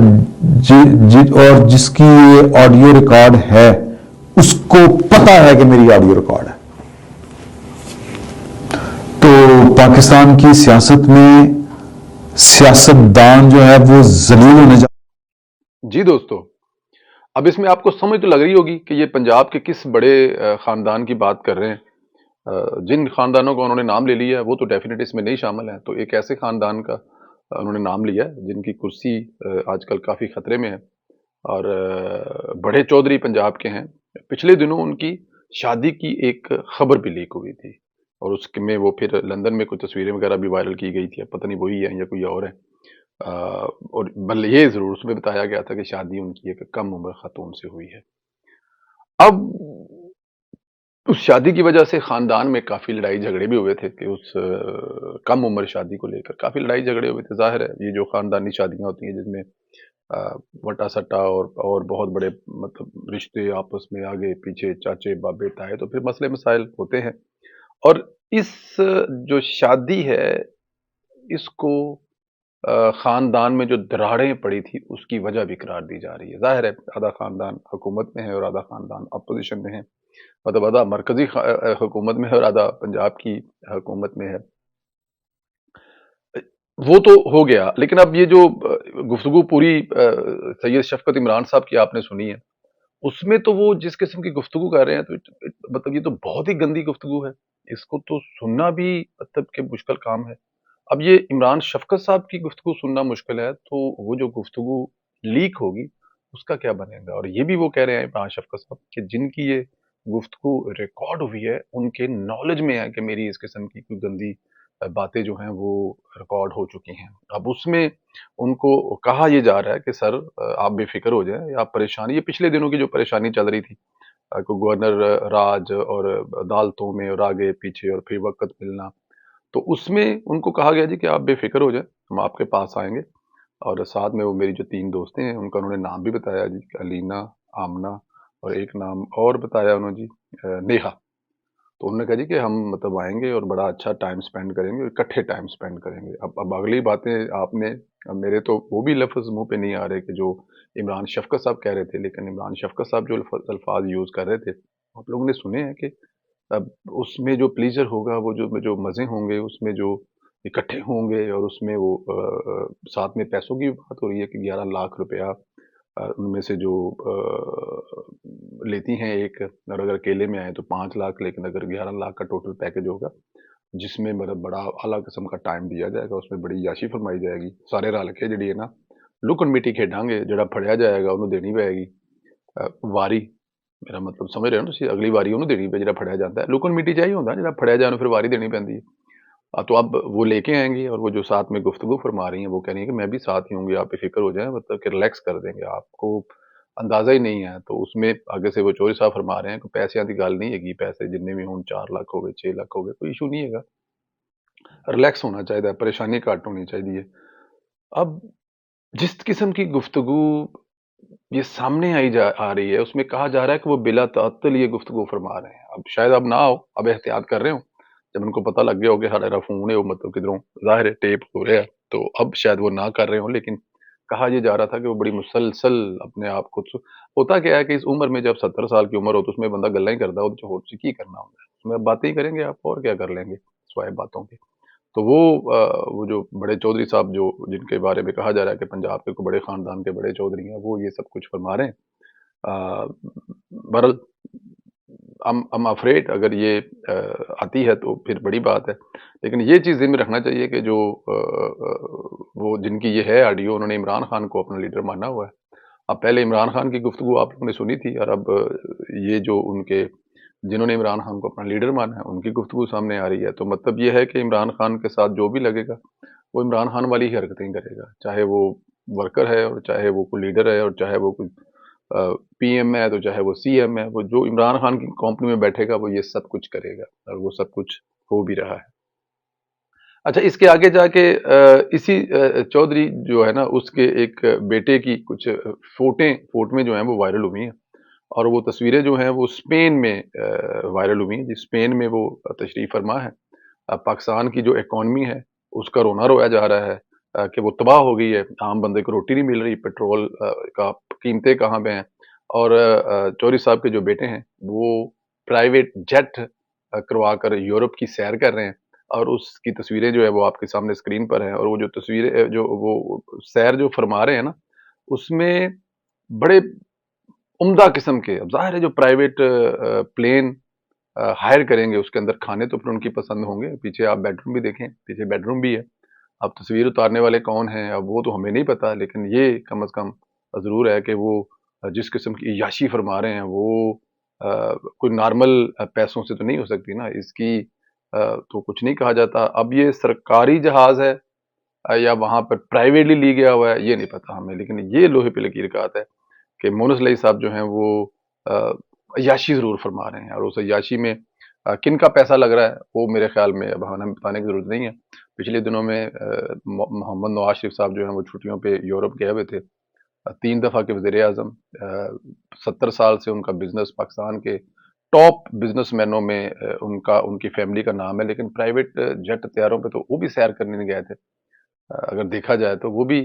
اور جس کی یہ آڈیو ریکارڈ ہے اس کو پتا ہے کہ میری آڈیو ریکارڈ ہے. تو پاکستان کی سیاست میں سیاستدان جو ہے وہ ذلیل ہونے جی دوستو، اب اس میں آپ کو سمجھ تو لگ رہی ہوگی کہ یہ پنجاب کے کس بڑے خاندان کی بات کر رہے ہیں. جن خاندانوں کا انہوں نے نام لے لیا ہے وہ تو ڈیفینیٹ اس میں نہیں شامل ہیں. تو ایک ایسے خاندان کا انہوں نے نام لیا ہے جن کی کرسی آج کل کافی خطرے میں ہے، اور بڑے چودھری پنجاب کے ہیں. پچھلے دنوں ان کی شادی کی ایک خبر بھی لیک ہوئی تھی، اور اس میں وہ پھر لندن میں کچھ تصویریں وغیرہ بھی وائرل کی گئی تھی. پتہ نہیں وہی ہے یا کوئی اور ہے. اور بل یہ ضرور اس میں بتایا گیا تھا کہ شادی ان کی ایک کم عمر خاتون سے ہوئی ہے. اب اس شادی کی وجہ سے خاندان میں کافی لڑائی جھگڑے بھی ہوئے تھے کہ اس کم عمر شادی کو لے کر کافی لڑائی جھگڑے ہوئے تھے. ظاہر ہے یہ جو خاندانی شادیاں ہوتی ہیں جس میں وٹا سٹا اور بہت بڑے مطلب رشتے آپس میں آگے پیچھے چاچے بابے تائے، تو پھر مسئلے مسائل ہوتے ہیں. اور اس جو شادی ہے اس کو خاندان میں جو دراڑیں پڑی تھی اس کی وجہ بھی قرار دی جا رہی ہے. ظاہر ہے آدھا خاندان حکومت میں ہے اور آدھا خاندان اپوزیشن میں ہے، مطلب آدھا مرکزی حکومت میں ہے اور آدھا پنجاب کی حکومت میں ہے. وہ تو ہو گیا، لیکن اب یہ جو گفتگو پوری سید شفقت عمران صاحب کی آپ نے سنی ہے، اس میں تو وہ جس قسم کی گفتگو کر رہے ہیں تو مطلب یہ تو بہت ہی گندی گفتگو ہے. اس کو تو سننا بھی مطلب کہ مشکل کام ہے. اب یہ عمران شفقت صاحب کی گفتگو سننا مشکل ہے، تو وہ جو گفتگو لیک ہوگی اس کا کیا بنے گا. اور یہ بھی وہ کہہ رہے ہیں عمران شفقت صاحب کہ جن کی یہ گفتگو ریکارڈ ہوئی ہے ان کے نالج میں ہے کہ میری اس قسم کی کوئی گندی باتیں جو ہیں وہ ریکارڈ ہو چکی ہیں. اب اس میں ان کو کہا یہ جا رہا ہے کہ سر آپ بے فکر ہو جائیں، آپ پریشانی، یہ پچھلے دنوں کی جو پریشانی چل رہی تھی کو گورنر راج اور عدالتوں میں اور آگے پیچھے اور پھر وقت ملنا، تو اس میں ان کو کہا گیا جی کہ آپ بے فکر ہو جائیں، ہم آپ کے پاس آئیں گے. اور ساتھ میں وہ میری جو 3 دوستیں ہیں ان کا انہوں نے نام بھی بتایا جی، علینا، آمنہ، اور ایک نام اور بتایا انہوں نے جی نیہا. تو انہوں نے کہا جی کہ ہم مطلب آئیں گے اور بڑا اچھا ٹائم سپینڈ کریں گے اور اکٹھے ٹائم سپینڈ کریں گے. اب اگلی باتیں آپ نے، میرے تو وہ بھی لفظ منہ پہ نہیں آ رہے کہ جو عمران شفقت صاحب کہہ رہے تھے، لیکن عمران شفقت صاحب جو الفاظ یوز کر رہے تھے آپ لوگوں نے سنے ہیں کہ اب اس میں جو پلیزر ہوگا، وہ جو مزے ہوں گے اس میں جو اکٹھے ہوں گے، اور اس میں وہ ساتھ میں پیسوں کی بات ہو رہی ہے کہ 11 لاکھ روپیہ ان میں سے جو لیتی ہیں ایک، اور اگر اکیلے میں آئیں تو 5 لاکھ، لیکن اگر 11 لاکھ کا ٹوٹل پیکج ہوگا جس میں مطلب بڑا اعلیٰ قسم کا ٹائم دیا جائے گا، اس میں بڑی یاشی فرمائی جائے گی. سارے رل کے جڑی ہے نا لکن میٹی کھیڈاں گے، جڑا پھڑیا جائے گا انہوں دینی پائے گی واری. میرا مطلب سمجھ رہے ہو نا، اگلی واری انہوں دینی پہ جڑا پھڑیا جاتا ہے. لکن میٹی چاہیے ہوتا ہے جڑا پھڑیا جائے پھر واری دینی پیندی ہے. تو اب وہ لے کے آئیں گے، اور وہ جو ساتھ میں گفتگو فرما رہی ہیں وہ کہہ رہی ہیں کہ میں بھی ساتھ ہی ہوں گی، آپ بے فکر ہو جائیں، مطلب کہ ریلیکس کر دیں گے، آپ کو اندازہ ہی نہیں ہے. تو اس میں آگے سے وہ چوہدری صاحب فرما رہے ہیں کہ پیسے کی گل نہیں ہے گی، پیسے جننے بھی ہوں 4 لاکھ ہو گئے 6 لاکھ ہو گئے کوئی ایشو نہیں ہے گا، ریلیکس ہونا چاہیے، پریشانی کٹ ہونی چاہیے. اب جس قسم کی گفتگو یہ سامنے آ رہی ہے اس میں کہا جا رہا ہے کہ وہ بلا تعطل یہ گفتگو فرما رہے ہیں. اب شاید اب نہ ہو، اب احتیاط کر رہے ہوں، جب ان کو پتہ لگ گیا ہو کہ ہمارا فون ہے وہ مطلب کدھروں ظاہر ہے ٹیپ ہو رہا ہے، تو اب شاید وہ نہ کر رہے ہوں. لیکن کہا یہ جا رہا تھا کہ وہ بڑی مسلسل اپنے آپ کو، ہوتا کیا ہے کہ اس عمر میں جب 70 سال کی عمر ہو تو اس میں بندہ گلیں ہی کرتا ہو، تو ہو کی کرنا ہوتا ہے، اس میں اب باتیں ہی کریں گے آپ، اور کیا کر لیں گے سوائے باتوں کے. تو وہ جو بڑے چودھری صاحب جو جن کے بارے میں کہا جا رہا ہے کہ پنجاب کے بڑے خاندان کے بڑے چودھری ہیں، وہ یہ سب کچھ فرما رہے ہیں. برل ام افریڈ اگر یہ آتی ہے تو پھر بڑی بات ہے، لیکن یہ چیز ذہن میں رکھنا چاہیے کہ جو وہ جن کی یہ ہے آڈیو، انہوں نے عمران خان کو اپنا لیڈر مانا ہوا ہے. اب پہلے عمران خان کی گفتگو آپ لوگوں نے سنی تھی، اور اب یہ جو ان کے جنہوں نے عمران خان کو اپنا لیڈر مانا ہے ان کی گفتگو سامنے آ رہی ہے. تو مطلب یہ ہے کہ عمران خان کے ساتھ جو بھی لگے گا وہ عمران خان والی ہی حرکتیں کرے گا، چاہے وہ ورکر ہے اور چاہے وہ کوئی لیڈر ہے اور چاہے وہ کوئی پی ایم ہے تو چاہے وہ سی ایم ہے. وہ جو عمران خان کی کمپنی میں بیٹھے گا وہ یہ سب کچھ کرے گا، اور وہ سب کچھ ہو بھی رہا ہے. اچھا، اس کے آگے جا کے اسی چودھری جو ہے نا اس کے ایک بیٹے کی کچھ فوٹویں جو ہیں وہ وائرل ہوئی ہیں، اور وہ تصویریں جو ہیں وہ اسپین میں وائرل ہوئی ہیں. جس اسپین میں وہ تشریف فرما ہے. پاکستان کی جو اکانومی ہے اس کا رونا رویا جا رہا ہے. کہ وہ تباہ ہو گئی ہے، عام بندے کو روٹی نہیں مل رہی، پیٹرول کا قیمتیں کہاں پہ ہیں، اور چودھری صاحب کے جو بیٹے ہیں وہ پرائیویٹ جیٹ کروا کر یورپ کی سیر کر رہے ہیں، اور اس کی تصویریں جو ہے وہ آپ کے سامنے اسکرین پر ہیں، اور وہ جو تصویریں جو وہ سیر جو فرما رہے ہیں نا، اس میں بڑے عمدہ قسم کے، اب ظاہر ہے جو پرائیویٹ پلین ہائر کریں گے اس کے اندر کھانے تو پھر ان کی پسند ہوں گے، پیچھے آپ بیڈ روم بھی دیکھیں، پیچھے بیڈ روم بھی ہے، اب تصویر اتارنے والے کون ہیں اب وہ تو ہمیں نہیں پتا، لیکن یہ کم از کم ضرور ہے کہ وہ جس قسم کی عیاشی فرما رہے ہیں وہ کوئی نارمل پیسوں سے تو نہیں ہو سکتی نا، اس کی تو کچھ نہیں کہا جاتا۔ اب یہ سرکاری جہاز ہے یا وہاں پر پرائیویٹلی لی گیا ہوا ہے یہ نہیں پتا ہمیں، لیکن یہ لوہے پہ لکیر کہات ہے کہ مونس لئی صاحب جو ہیں وہ عیاشی ضرور فرما رہے ہیں، اور اس عیاشی میں کن کا پیسہ لگ رہا ہے وہ میرے خیال میں اب ہمیں بتانے کی ضرورت نہیں ہے۔ پچھلے دنوں میں محمد نواز شریف صاحب جو ہیں وہ چھٹیوں پہ یورپ گئے ہوئے تھے، 3 دفعہ کے وزیر اعظم، 70 سال سے ان کا بزنس پاکستان کے ٹاپ بزنس مینوں میں ان کی فیملی کا نام ہے، لیکن پرائیویٹ جیٹ طیاروں پہ تو وہ بھی سیر کرنے نہیں گئے تھے۔ اگر دیکھا جائے تو وہ بھی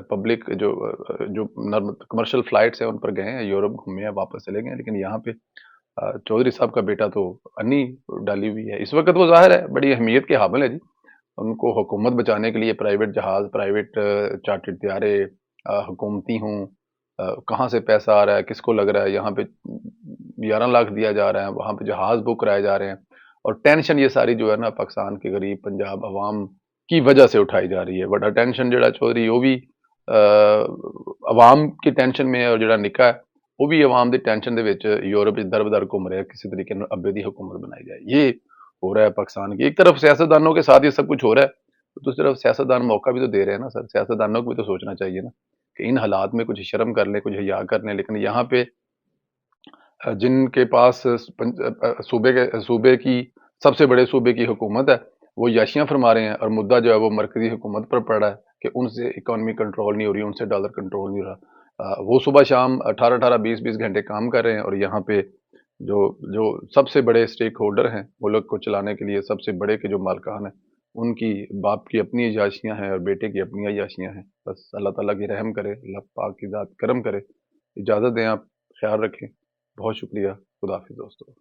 پبلک جو کمرشل فلائٹس ہیں ان پر گئے ہیں، یورپ گھومے ہیں، واپس چلے گئے ہیں، لیکن یہاں پہ چودھری صاحب کا بیٹا تو انی ڈالی ہوئی ہے۔ اس وقت وہ ظاہر ہے بڑی اہمیت کے حامل ہے جی، ان کو حکومت بچانے کے لیے پرائیویٹ جہاز، پرائیویٹ چارٹرڈ طیارے حکومتی ہوں، کہاں سے پیسہ آ رہا ہے، کس کو لگ رہا ہے، یہاں پہ 11 لاکھ دیا جا رہا ہے، وہاں پہ جہاز بک کرائے جا رہے ہیں، اور ٹینشن یہ ساری جو ہے نا پاکستان کے غریب پنجاب عوام کی وجہ سے اٹھائی جا رہی ہے۔ بڑا ٹینشن جڑا چودھری وہ بھی عوام کی ٹینشن میں ہے، اور جڑا نکا ہے وہ بھی عوام the tension they which Europe در بدر گھوم رہا ہے کسی طریقے نال ابے دی حکومت بنائی جائے۔ یہ ہو رہا ہے پاکستان کی، ایک طرف سیاستدانوں کے ساتھ یہ سب کچھ ہو رہا ہے، دوسری طرف سیاستدان موقع بھی تو دے رہے ہیں نا سر، سیاستدانوں کو بھی تو سوچنا چاہیے نا کہ ان حالات میں کچھ شرم کر لیں، کچھ حیا کر لیں، لیکن یہاں پہ جن کے پاس صوبے کی سب سے بڑے صوبے کی حکومت ہے وہ یاشیاں فرما رہے ہیں، اور مدعا جو ہے وہ مرکزی حکومت پر پڑ رہا ہے کہ ان سے اکانومی کنٹرول نہیں ہو رہی، ان سے ڈالر کنٹرول نہیں ہو رہا۔ وہ صبح شام 18-20 گھنٹے کام کر رہے ہیں، اور یہاں پہ جو سب سے بڑے سٹیک ہولڈر ہیں ملک کو چلانے کے لیے، سب سے بڑے کے جو مالکان ہیں، ان کی باپ کی اپنی عیاشیاں ہیں اور بیٹے کی اپنی عیاشیاں ہیں۔ بس اللہ تعالیٰ کی رحم کرے، اللہ پاک کی ذات کرم کرے۔ اجازت دیں آپ، خیال رکھیں، بہت شکریہ، خدا حافظ دوستو۔